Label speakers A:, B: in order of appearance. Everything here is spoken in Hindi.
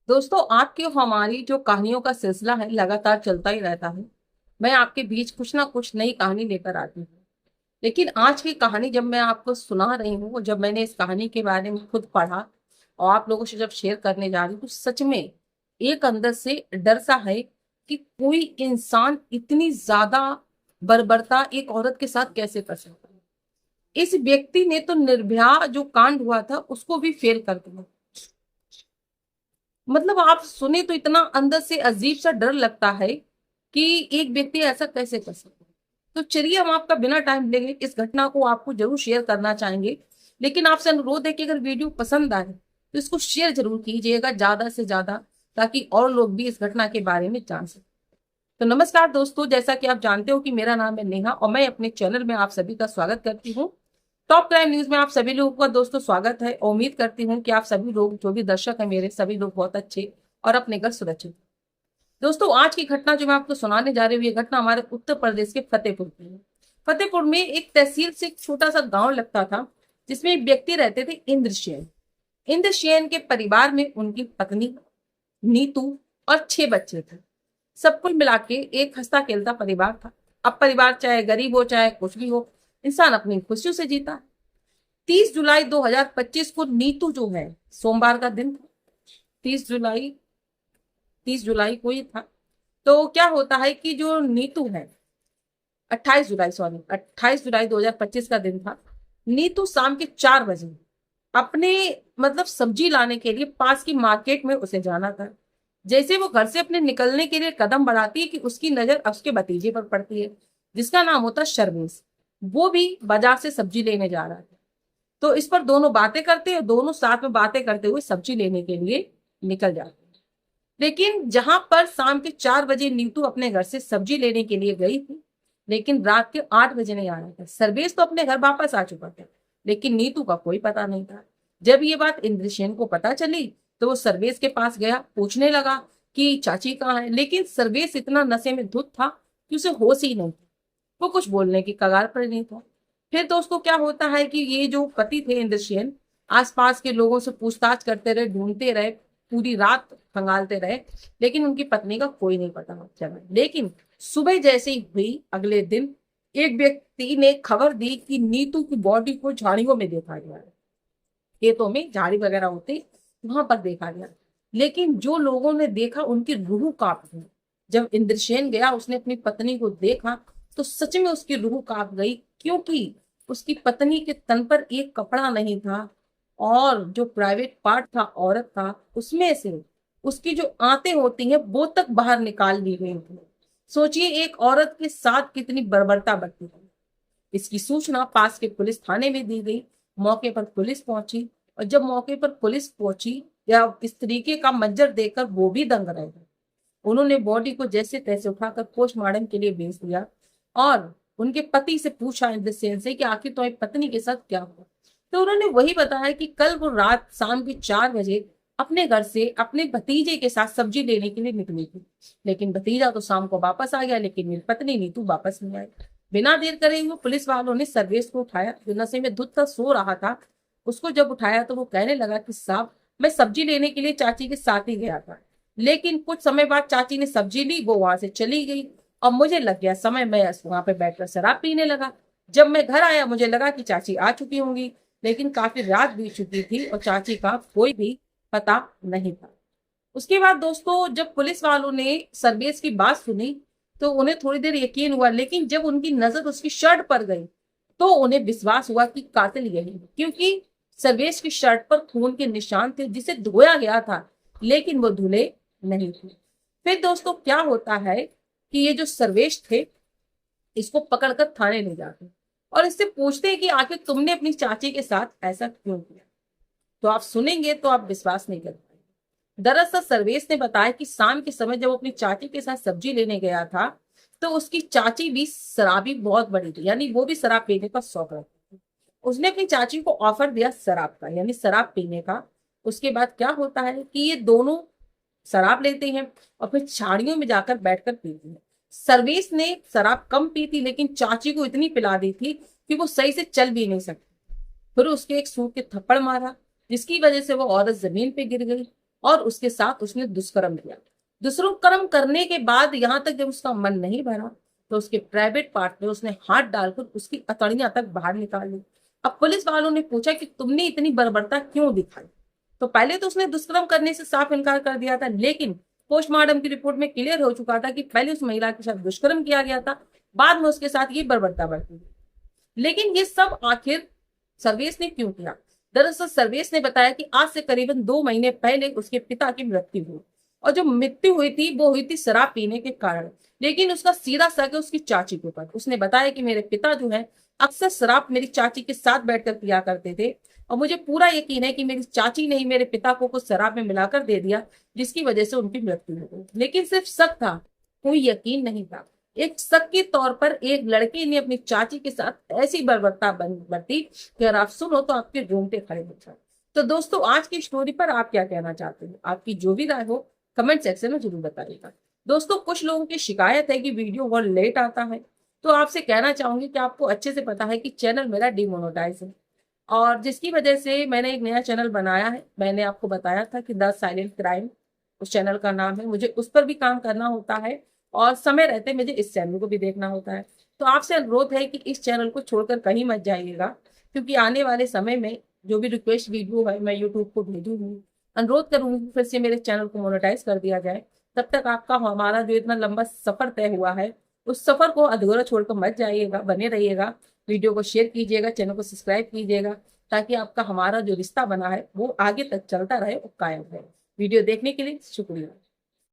A: दोस्तों, आपकी और हमारी जो कहानियों का सिलसिला है लगातार चलता ही रहता है। मैं आपके बीच कुछ ना कुछ नई कहानी लेकर आती हूँ। लेकिन आज की कहानी जब मैं आपको सुना रही हूँ और जब मैंने इस कहानी के बारे में खुद पढ़ा और आप लोगों से जब शेयर करने जा रही हूँ, तो सच में एक अंदर से डर सा है कि कोई इंसान इतनी ज्यादा बर्बरता एक औरत के साथ कैसे कर सकता है। इस व्यक्ति ने तो निर्भया जो कांड हुआ था उसको भी फेल कर दिया। मतलब आप सुने तो इतना अंदर से अजीब सा डर लगता है कि एक व्यक्ति ऐसा कैसे कर सकता है। तो चलिए, हम आपका बिना टाइम लेंगे इस घटना को आपको जरूर शेयर करना चाहेंगे। लेकिन आपसे अनुरोध है कि अगर वीडियो पसंद आए तो इसको शेयर जरूर कीजिएगा ज्यादा से ज्यादा, ताकि और लोग भी इस घटना के बारे में जान सकें। तो नमस्कार दोस्तों, जैसा कि आप जानते हो कि मेरा नाम है नेहा और मैं अपने चैनल में आप सभी का स्वागत करती हूँ। टॉप क्राइम न्यूज में आप सभी लोगों का दोस्तों स्वागत है और उम्मीद करती हूँ कि आप सभी लोग जो भी दर्शक हैं मेरे, सभी लोग बहुत अच्छे और अपने घर सुरक्षित। दोस्तों, आज की घटना जो मैं आपको सुनाने जा रही हूँ, ये घटना हमारे उत्तर प्रदेश के फतेहपुर की है। फतेहपुर में एक तहसील से एक छोटा सा गांव लगता था, जिसमें एक व्यक्ति रहते थे, इंद्रसेन। इंद्रसेन के परिवार में उनकी पत्नी नीतू और 6 बच्चे थे। सब कुल मिला के एक हंसता खेलता परिवार था। अब परिवार चाहे गरीब हो चाहे कुछ भी हो, इंसान अपनी खुशियों से जीता। 30 जुलाई 2025 को नीतू जो है, सोमवार का दिन था। 30 जुलाई, 30 जुलाई को ही था। तो क्या होता है कि जो नीतू है, 28 जुलाई, सॉरी, 28 जुलाई 2025 का दिन था। नीतू शाम के 4 बजे अपने मतलब सब्जी लाने के लिए पास की मार्केट में उसे जाना था। जैसे वो घर से अपने निकलने के लिए कदम बढ़ाती है कि उसकी नजर उसके भतीजे पर पड़ती है, जिसका नाम होता है शर्मीस। वो भी बाजार से सब्जी लेने जा रहा था। तो इस पर दोनों बातें करते हैं, दोनों साथ में बातें करते हुए सब्जी लेने के लिए निकल जाते हैं। लेकिन जहां पर शाम के 4 बजे नीतू अपने घर से सब्जी लेने के लिए गई थी, लेकिन रात के 8 बजे नहीं आ रहा था। सर्वेश तो अपने घर वापस आ चुका था, लेकिन नीतू का कोई पता नहीं था। जब ये बात इंद्रसेन को पता चली तो वो सर्वेश के पास गया, पूछने लगा कि चाची कहाँ है। लेकिन सर्वेश इतना नशे में धुत था कि उसे होश ही नहीं था। वो कुछ बोलने की कगार पर नहीं था। फिर दोस्तों क्या होता है कि ये जो पति थे इंद्रसेन, आसपास के लोगों से पूछताछ करते रहे, ढूंढते रहे, पूरी रात खंगालते रहे, लेकिन उनकी पत्नी का कोई नहीं पता चला। लेकिन सुबह जैसे ही हुई अगले दिन, एक व्यक्ति ने खबर दी कि नीतू की बॉडी को झाड़ियों में देखा गया है। खेतों में झाड़ी वगैरह होती, वहां पर देखा गया। लेकिन जो लोगों ने देखा उनकी रूह कांप गई। जब इंद्रसेन गया, उसने अपनी पत्नी को देखा तो सच में उसकी रूह कांप गई, क्योंकि उसकी पत्नी के तन पर एक कपड़ा नहीं था और जो प्राइवेट पार्ट था औरत का, उसमें से उसकी जो आंतें होती हैं वो तक बाहर निकाल ली गई थी। सोचिए एक औरत के साथ कितनी बर्बरता बरती है। इसकी सूचना पास के पुलिस थाने में दी गई। मौके पर पुलिस पहुंची और जब मौके पर पुलिस पहुंची, या इस तरीके का मंजर देखकर वो भी दंग रह गए। उन्होंने बॉडी को जैसे तैसे उठाकर पोस्टमार्टम के लिए भेज दिया और उनके पति से पूछा इंद्रसेन से कि आखिर तुम्हारी पत्नी के साथ क्या हुआ। तो उन्होंने वही बताया कि कल वो रात शाम के 4 बजे अपने घर से अपने भतीजे के साथ सब्जी लेने के लिए निकली थी। लेकिन भतीजा तो शाम को वापस आ गया, लेकिन मेरी पत्नी नीतू वापस नहीं आई। बिना देर करे हुए पुलिस वालों ने सर्वेश को उठाया, जो नशे में धुत सो रहा था। उसको जब उठाया तो वो कहने लगा कि साहब, मैं सब्जी लेने के लिए चाची के साथ ही गया था, लेकिन कुछ समय बाद चाची ने सब्जी ली, वो वहां से चली गई और मुझे लग गया समय, मैं वहां पे बैठकर शराब पीने लगा। जब मैं घर आया मुझे लगा कि चाची आ चुकी होंगी, लेकिन काफी रात बीत चुकी थी और चाची का कोई भी पता नहीं था। उसके बाद दोस्तों जब पुलिस वालों ने सर्वेश की बात सुनी तो उन्हें थोड़ी देर यकीन हुआ, लेकिन जब उनकी नजर उसकी शर्ट पर गई तो उन्हें विश्वास हुआ कि कातिल यही है, क्योंकि सर्वेश की शर्ट पर खून के निशान थे जिसे धोया गया था, लेकिन वो धुले नहीं थे। फिर दोस्तों क्या होता है कि ये जो सर्वेश थे, इसको पकड़कर थाने ले जाते हैं और इससे पूछते हैं कि आखिर तुमने अपनी चाची के साथ ऐसा क्यों किया। तो आप सुनेंगे तो आप विश्वास नहीं कर पाएंगे। दरअसल सर्वेश ने बताया कि शाम के समय जब वो अपनी चाची के साथ सब्जी लेने गया था, तो उसकी चाची भी शराबी बहुत बड़ी थी, यानी वो भी शराब पीने का शौक रखती थी। उसने अपनी चाची को ऑफर दिया शराब का, यानी शराब पीने का। उसके बाद क्या होता है कि ये दोनों शराब लेते हैं और फिर झाड़ियों में जाकर बैठकर पीते हैं। सर्वेश ने शराब कम पी थी, लेकिन चाची को इतनी पिला दी थी कि वो सही से चल भी नहीं सकती। फिर उसके एक सूट के थप्पड़ मारा, जिसकी वजह से वो औरत जमीन पे गिर गई और उसके साथ उसने दुष्कर्म किया। दुष्कर्म करने के बाद यहाँ तक जब उसका मन नहीं भरा तो उसके प्राइवेट पार्ट में उसने हाथ डालकर उसकी अतड़ियां तक बाहर निकाल ली। अब पुलिस वालों ने पूछा कि तुमने इतनी बर्बरता क्यों दिखाई? तो पहले तो उसने दुष्कर्म करने से साफ इनकार कर दिया था, लेकिन पोस्टमार्टम की रिपोर्ट में क्लियर हो चुका था कि पहले उस महिला के साथ दुष्कर्म किया गया था, बाद में उसके साथ ये बर्बरता बरती। लेकिन ये सब आखिर सर्वेश ने क्यों किया? दरअसल सर्वेश ने बताया कि आज से करीबन 2 महीने पहले उसके पिता की मृत्यु हुई, और जो मृत्यु हुई थी वो हुई थी शराब पीने के कारण। लेकिन उसका सीधा शक है उसकी चाची के ऊपर। उसने बताया कि मेरे पिता जो है अक्सर शराब मेरी चाची के साथ बैठकर पिया करते थे, और मुझे पूरा यकीन है कि मेरी चाची ने ही मेरे पिता को कुछ शराब में मिलाकर दे दिया, जिसकी वजह से उनकी मृत्यु हो गई। लेकिन सिर्फ शक था, कोई यकीन नहीं था। एक शक के तौर पर एक लड़के ने अपनी चाची के साथ ऐसी बर्बरता बरती कि अगर आप सुनो तो आपके रोंगटे खड़े हो जाए। तो दोस्तों, आज की स्टोरी पर आप क्या कहना चाहते हो? आपकी जो भी राय हो कमेंट सेक्शन में जरूर बताइएगा। दोस्तों, कुछ लोगों की शिकायत है कि वीडियो बहुत लेट आता है, तो आपसे कहना चाहूंगी कि आपको अच्छे से पता है कि चैनल मेरा डिमोनेटाइज है, और जिसकी वजह से मैंने एक नया चैनल बनाया है। मैंने आपको बताया था कि द साइलेंट क्राइम उस चैनल का नाम है। मुझे उस पर भी काम करना होता है, और समय रहते मुझे इस चैनल को भी देखना होता है। तो आपसे अनुरोध है कि इस चैनल को छोड़कर कहीं मत जाइएगा, क्योंकि आने वाले समय में जो भी रिक्वेस्ट वीडियो है मैं यूट्यूब को भेजूंगी। अनुरोध करूंगी फिर से मेरे चैनल को मोनेटाइज कर दिया जाए। तब तक आपका हमारा जो इतना लंबा सफर तय हुआ है, उस सफर को अधूरा छोड़कर मत जाइएगा, बने रहिएगा। वीडियो को शेयर कीजिएगा, चैनल को सब्सक्राइब कीजिएगा, ताकि आपका हमारा जो रिश्ता बना है वो आगे तक चलता रहे और कायम रहे। वीडियो देखने के लिए शुक्रिया।